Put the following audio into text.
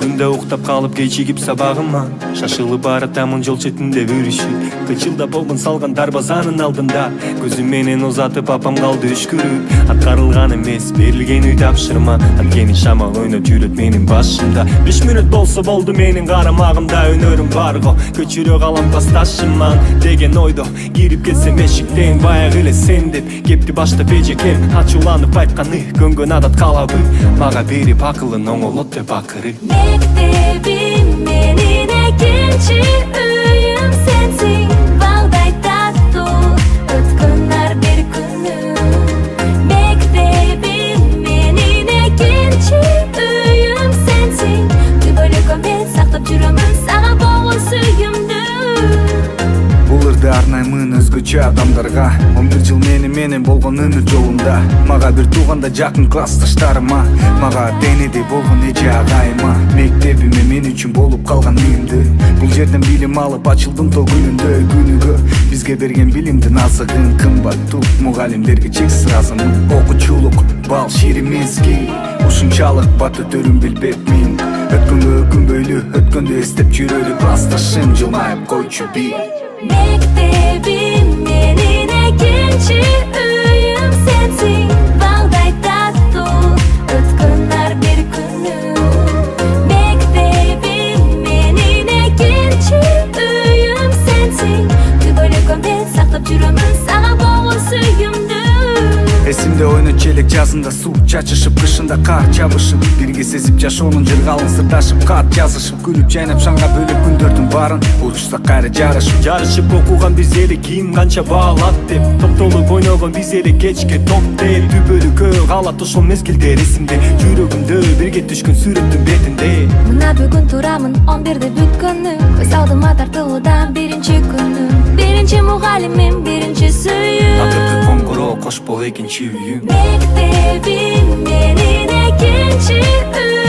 күндө уктап калып кечигип сабагыма шашылып баратамын жол четинде бүрүшүп кычылдап болгон салган дарбазанын алдында көзүм менен узатып апам калды үшкүрүп аткарылган эмес берилген үй тапшырма анткени шамал ойноп жүрөт менин башымда 5 мүнөт болсо болду менин карамагымда өнөрүм барго көчүрө калам классташыман деген ойдо кирип келсем эшиктен баягы эле сен деп кепти баштап эжекем ачууланып айтканы көнгөн адат калабы мага берип акылын оңолот деп акыры мектебим менин экинчи үйүм сенсиң балдай таттуу өткөн ар бир күнүм мектебим менин экинчи үйүм сенсиң түбөлүккө мен сактап жүрөмүн сага болгон сүйүүмдү Бул ырды арнаймын өзгөчө адамдарга 11 жыл менен болгон өмүр жолунда мага бир тууганда жакын классташтарыма мага денеде болгон эже агайыма мектебиме мен үчүн болуп калган үйүмдү бул жерден билим алып ачылдым то күнүндө күнүгө бизге берген билимдин азыгын кымбаттуу мугалимдерге чексиз ыраазымын окуучулук бал ширимизги ушунчалык бат өтөрүн билбепмин өткөнгө өкүнбөйлү өткөндү эстеп жүрөлү классташым жылмайып койчу бир мектебим менин экинчи үйүм сенсиң балдай таттуу өткөн ар бир күнүм мектебим менин экинчи үйүм сенсиң түбөлүккө мен сактап жүрөмүн сага болгон сүйүүмдү эсимде ойнот челек жазында суу чачышып кышында кар чабышып бирге сезип жашоонун жыргалын сырдашып кат жазышып күлүп жайнап шаңга бөлөп күндөрдүн баарын урушсак кайра жарышып окуган биз эле ким канча баалат деп топтолуп ойногон биз эле кечке топ деп түбөлүккө калат ошол мезгилдер эсимде жүрөгүмдө бирге түшкөн сүрөттүн бетинде мына бүгүн турамын 11 бүткөнү көз алдыма тартылуудан биринчи күнүм биринчи мугалимим биринчи сүйүүм акыркы коңгуроо кош бол экинчи үйүм мектебим менин экинчи үйүм